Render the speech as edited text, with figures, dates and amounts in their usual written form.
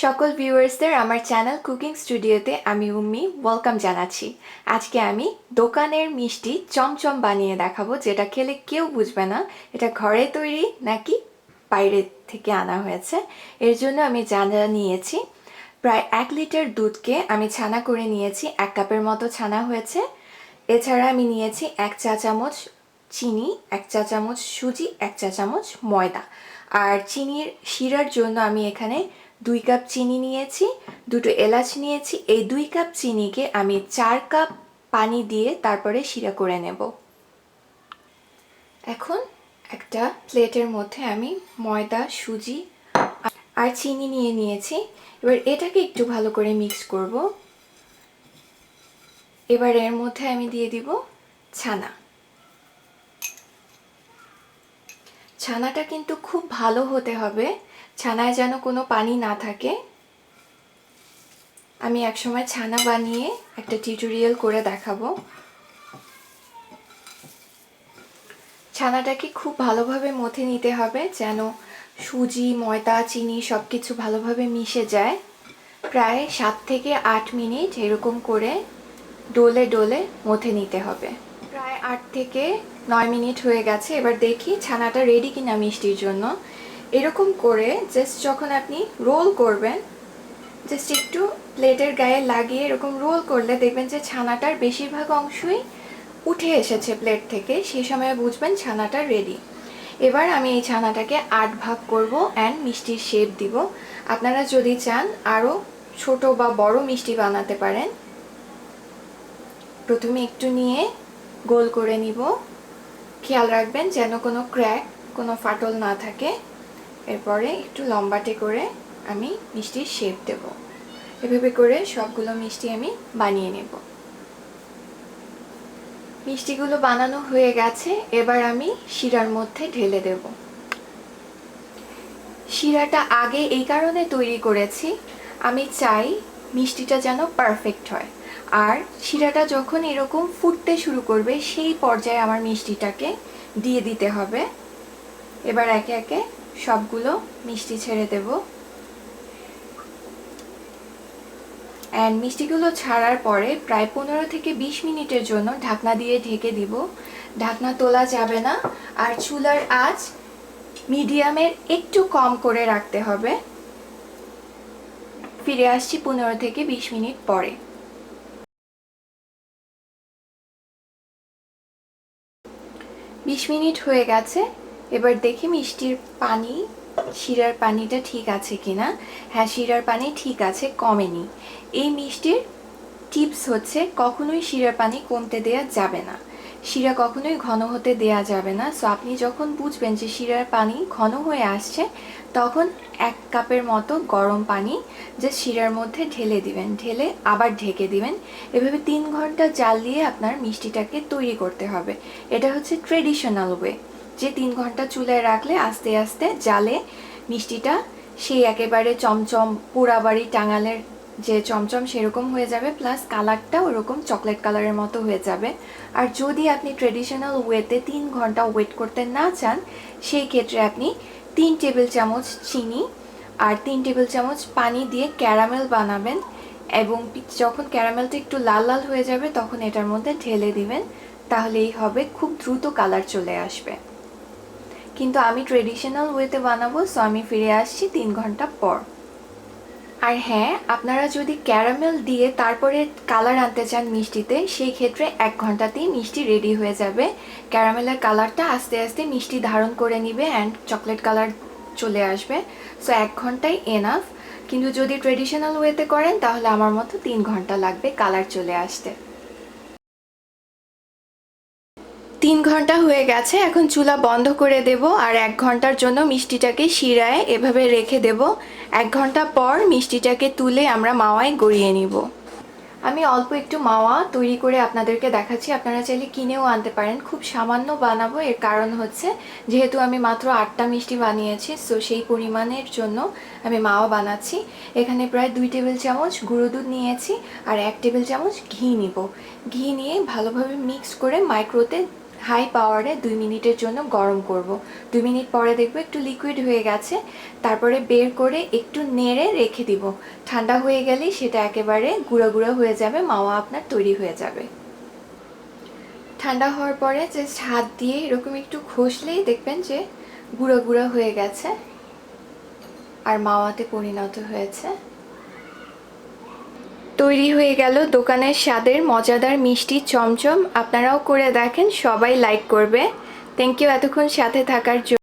সকল ভিউয়ার্সদের আমার চ্যানেল কুকিং স্টুডিওতে আমি উম্মি ওয়েলকাম জানাচ্ছি। আজকে আমি দোকানের মিষ্টি চমচম বানিয়ে দেখাবো, যেটা খেলে কেউ বুঝবে না এটা ঘরে তৈরি নাকি বাইরে থেকে আনা হয়েছে। এর জন্য আমি যা যা নিয়েছি, প্রায় 1 লিটার দুধকে আমি ছানা করে নিয়েছি, 1 কাপের মতো ছানা হয়েছে। এছাড়া আমি নিয়েছি 1 চা চামচ চিনি, 1 চা চামচ সুজি, 1 চা চামচ ময়দা। আর চিনির শিরার জন্য আমি এখানে 2 কাপ চিনি নিয়েছি, 2টো এলাচ নিয়েছি। এই 2 কাপ চিনিকে আমি 4 কাপ পানি দিয়ে তারপরে শিরা করে নেব। এখন একটা প্লেটের মধ্যে আমি ময়দা, সুজি আর চিনি নিয়ে নিয়েছি। এবার এটাকে একটু ভালো করে মিক্স করব। এবার এর মধ্যে আমি দিয়ে দিব ছানা। ছানাটা কিন্তু খুব ভালো হতে হবে, ছানায় যেন কোনো পানি না থাকে। আমি একসময় ছানা বানিয়ে একটা টিউটোরিয়াল করে দেখাবো। ছানাটাকে খুব ভালোভাবে মথে নিতে হবে যেন সুজি, ময়দা, চিনি সব কিছু ভালোভাবে মিশে যায়। প্রায় 7 থেকে 8 মিনিট এরকম করে ডোলে ডোলে মথে নিতে হবে। প্রায় 8 থেকে 9 মিনিট হয়ে গেছে। এবার দেখি ছানাটা রেডি কিনা মিষ্টির জন্য। এরকম করে জাস্ট যখন আপনি রোল করবেন, জাস্ট একটু প্লেটের গায়ে লাগিয়ে এরকম রোল করলে দেখবেন যে ছানাটার বেশিরভাগ অংশই উঠে এসেছে প্লেট থেকে। সেই সময় বুঝবেন ছানাটা রেডি। এবার আমি এই ছানাটাকে 8 ভাগ করব অ্যান্ড মিষ্টির শেপ দিব। আপনারা যদি চান আরও ছোট বা বড় মিষ্টি বানাতে পারেন। প্রথমে একটু নিয়ে গোল করে নিব। খেয়াল রাখবেন যেন কোনো ক্র্যাক, কোনো ফাটল না থাকে। এরপরে একটু লম্বাটে করে আমি মিষ্টির শেপ দেব। এভাবে করে সবগুলো মিষ্টি আমি বানিয়ে নেব। মিষ্টিগুলো বানানো হয়ে গেছে। এবার আমি শিরার মধ্যে ঢেলে দেব। শিরাটা আগে এই কারণে তৈরি করেছি, আমি চাই মিষ্টিটা যেন পারফেক্ট হয়। আর শিরাটা যখন এরকম ফুটতে শুরু করবে সেই পর্যায়ে আমার মিষ্টিটাকে দিয়ে দিতে হবে। এবার একে একে সবগুলো মিষ্টি ছেড়ে দেব। অ্যান্ড মিষ্টিগুলো ছাড়ার পরে প্রায় 15 থেকে 20 মিনিটের জন্য ঢাকনা দিয়ে ঢেকে দিব। ঢাকনা তোলা যাবে না, আর চুলার আঁচ মিডিয়ামের একটু কম করে রাখতে হবে। ফিরে আসছি 15 থেকে 20 মিনিট পরে। 20 মিনিট হয়ে গেছে। এবার দেখি মিষ্টির পানি, শিরার পানিটা ঠিক আছে কিনা। হ্যাঁ, শিরার পানি ঠিক আছে, কমেনি। এই মিষ্টির টিপস হচ্ছে কখনোই শিরার পানি কমতে দেয়া যাবে না, শিরা কখনোই ঘন হতে দেয়া যাবে না। সো আপনি যখন বুঝবেন যে শিরার পানি ঘন হয়ে আসছে, তখন 1 কাপের মতো গরম পানি যে শিরার মধ্যে ঢেলে দিবেন, ঢেলে আবার ঢেকে দিবেন। এভাবে 3 ঘন্টা জাল দিয়ে আপনার মিষ্টিটাকে তৈরি করতে হবে। এটা হচ্ছে ট্রেডিশনাল ওয়ে, যে 3 ঘন্টা চুলায় রাখলে আস্তে আস্তে জালে মিষ্টিটা সেই একেবারে চমচম পোড়াবাড়ি টাঙালের যে চমচম সেরকম হয়ে যাবে, প্লাস কালারটা ওরকম চকলেট কালারের মতো হয়ে যাবে। আর যদি আপনি ট্রেডিশনাল ওয়েতে 3 ঘন্টা ওয়েট করতে না চান, সেই ক্ষেত্রে আপনি 3 টেবিল চামচ চিনি আর 3 টেবিল চামচ পানি দিয়ে ক্যারামেল বানাবেন, এবং যখন ক্যারামেলটা একটু লাল লাল হয়ে যাবে তখন এটার মধ্যে ঢেলে দিবেন। তাহলেই হবে, খুব দ্রুত কালার চলে আসবে। কিন্তু আমি ট্রেডিশনাল ওয়েতে বানাবো, সো আমি ফিরে আসছি 3 ঘন্টা পর। আর হ্যাঁ, আপনারা যদি ক্যারামেল দিয়ে তারপরে কালার আনতে চান মিষ্টিতে, সেই ক্ষেত্রে 1 ঘন্টাতেই মিষ্টি রেডি হয়ে যাবে। ক্যারামেলের কালারটা আস্তে আস্তে মিষ্টি ধারণ করে নিবে অ্যান্ড চকলেট কালার চলে আসবে। সো 1 ঘন্টাই এনাফ। কিন্তু যদি ট্রেডিশনাল ওয়েতে করেন তাহলে আমার মতো 3 ঘন্টা লাগবে কালার চলে আসতে। 3 ঘন্টা হয়ে গেছে, এখন চুলা বন্ধ করে দেব আর 1 ঘন্টার জন্য মিষ্টিটাকে শিরায় এভাবে রেখে দেব। 1 ঘন্টা পর মিষ্টিটাকে তুলে আমরা মাওয়ায় গড়িয়ে নিব। আমি অল্প একটু মাওয়া তৈরি করে আপনাদেরকে দেখাচ্ছি, আপনারা চাইলে কিনেও আনতে পারেন। খুব সামান্য বানাবো, এর কারণ হচ্ছে যেহেতু আমি মাত্র 8টা মিষ্টি বানিয়েছি, সো সেই পরিমাণের জন্য আমি মাওয়া বানাচ্ছি। এখানে প্রায় 2 টেবিল চামচ গুঁড়ো দুধ নিয়েছি আর 1 টেবিল চামচ ঘি নিব। ঘি নিয়ে ভালোভাবে মিক্স করে মাইক্রোতে হাই পাওয়ারে 2 মিনিটের জন্য গরম করব। 2 মিনিট পরে দেখব একটু লিকুইড হয়ে গেছে, তারপরে বের করে একটু নেড়ে রেখে দিব। ঠান্ডা হয়ে গেলেই সেটা একেবারে গুঁড়া গুঁড়া হয়ে যাবে, মাওয়া আপনার তৈরি হয়ে যাবে। ঠান্ডা হওয়ার পরে জাস্ট হাত দিয়ে এরকম একটু ঘষলেই দেখবেন যে গুঁড়া গুঁড়া হয়ে গেছে আর মাওয়াতে পরিণত হয়েছে। তৈরি হয়ে গেল দোকানের স্বাদের মজাদার মিষ্টি চমচম। আপনারাও করে দেখেন, সবাই লাইক করবে। থ্যাংক ইউ এতক্ষণ সাথে থাকার জন্য।